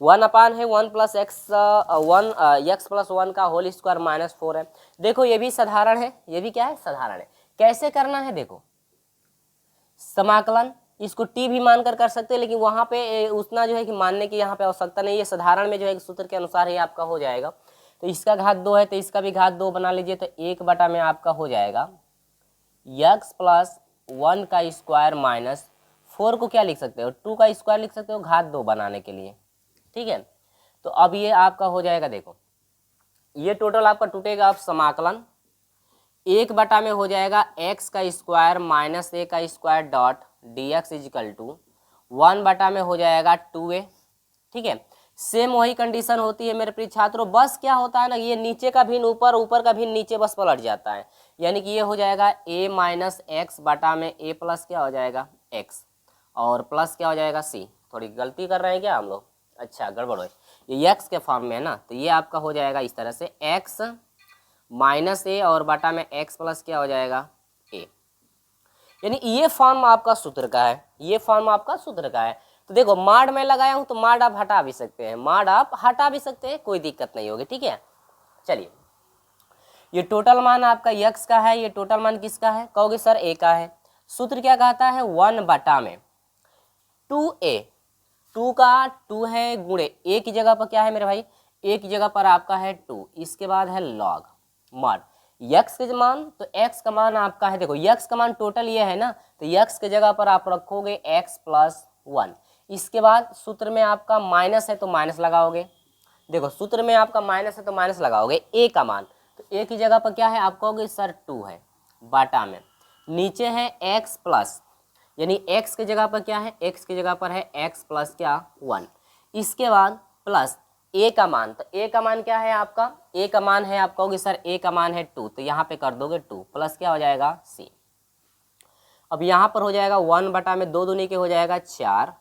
1 अपान है 1 plus x 1 x plus 1 का whole square -4 है। देखो ये भी साधारण है, ये भी क्या है, साधारण है। कैसे करना है, देखो समाकलन इसको टी भी मानकर कर सकते हैं, लेकिन वहाँ पे उतना जो है कि मानने की यहाँ पे आवश्यकता नहीं है। साधारण में जो है सूत्र के अनुसार ही आपका हो जाएगा। तो इसका घात 2 है तो इसका भी घात 2 बना लीजिए, तो 1 बटा में आपका हो जाएगा x प्लस 1 का स्क्वायर -4 को क्या लिख सकते हो, 2 का स्क्वायर लिख सकते हो घात 2 बनाने के लिए। ठीक है, तो अब ये आपका हो जाएगा, देखो ये टोटल आपका टूटेगा। अब समाकलन 1 बटा में हो जाएगा x का स्क्वायर माइनस a का square dot dx equal to 1 बटा में हो जाएगा 2a। ठीक है, सेम वही कंडीशन होती है मेरे प्रिय छात्रों, बस क्या होता है ना, ये नीचे का भिन्न ऊपर, ऊपर का भिन्न नीचे बस पलट जाता है। यानी कि ये हो जाएगा a माइनस एक्स बटा में a प्लस क्या हो जाएगा x और प्लस क्या हो जाएगा c। थोड़ी गलती कर रहे हैं क्या हम लोग, अच्छा गड़बड़ है, ये x के फॉर्म में है ना, तो ये आपका हो जाएगा इस तरह से x माइनस a और बटा में x प्लस क्या हो जाएगा a। यानी ये फॉर्म आपका सूत्र का है, ये फॉर्म आपका सूत्र का है। तो देखो माड में लगाया हूं तो माड आप हटा भी सकते हैं, माड आप हटा भी सकते हैं, कोई दिक्कत नहीं होगी। ठीक है, चलिए ये टोटल मान आपका x का है, ये टोटल मान किसका है, कहोगे सर a का है। सूत्र क्या कहता है, 1 बटा में 2a, 2 का 2 है गुणे a की जगह पर क्या है मेरे भाई, a की जगह पर आपका है 2, इसके बाद है लॉग मॉड x के मान, तो x का मान आपका है, देखो x का मान टोटल ये है ना, तो x के जगह पर आप रखोगे x प्लस 1। इसके बाद सूत्र में आपका माइनस है तो माइनस लगाओगे, देखो सूत्र में आपका माइनस है तो माइनस लगाओगे a का मान, तो a की जगह पर क्या है आप कहोगे सर 2 है बाटा में, नीचे है x प्लस, यानी x की जगह पर क्या है, x की जगह पर है x प्लस क्या 1। इसके बाद प्लस a का मान, तो a का मान क्या है आपका, a का मान है आप कहोगे सर a का मान है 2, तो यहाँ पे कर दोगे 2 प्लस क्या हो जाएगा c। अब यहाँ पर हो जाएगा 1 बटा में 2 दूनी के हो जाएगा 4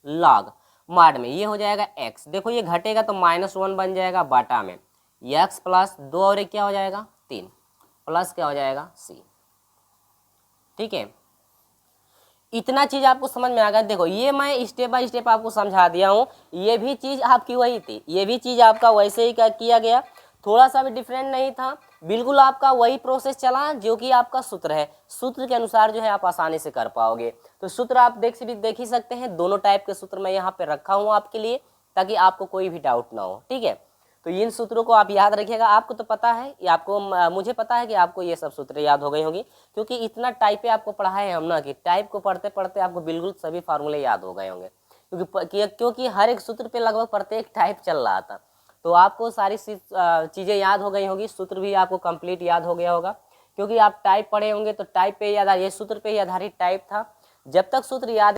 लॉग माड में ये हो जाएगा x, देखो ये घटेगा तो -1 बन जाएगा बाटा में x प्लस 2 और 1 क्या हो जाएगा 3 प्लस क्या हो जाएगा c। ठीक है, इतना चीज आपको समझ में आ गया। देखो ये मैं स्टेप बाय स्टेप आपको समझा दिया हूँ, ये भी चीज आपकी वही थी, ये भी चीज आपका वैसे ही किया गया, थोड़ा सा भी डिफरेंट नहीं था, बिल्कुल आपका वही प्रोसेस चला जो कि आपका सूत्र है। सूत्र के अनुसार जो है आप आसानी से कर पाओगे। तो सूत्र आप देख ही सकते हैं, दोनों टाइप के सूत्र मैं यहाँ पे रखा हूँ आपके लिए, ताकि आपको कोई भी डाउट ना हो। ठीक है, तो इन सूत्रों को आप याद रखिएगा। आपको तो पता है, आपको मुझे पता है कि आपको ये सब सूत्र याद हो गई होंगी, क्योंकि इतना टाइप पे आपको पढ़ाए हम ना कि टाइप को पढ़ते पढ़ते आपको बिल्कुल सभी फार्मूले याद हो गए होंगे, क्योंकि हर एक सूत्र पे लगभग प्रत्येक टाइप चल रहा था। तो आपको सारी चीज़ें याद हो गई होगी, सूत्र भी आपको कंप्लीट याद हो गया होगा, क्योंकि आप टाइप पढ़े होंगे तो टाइप पे याद, ये सूत्र पे ही आधारित टाइप था। जब तक सूत्र याद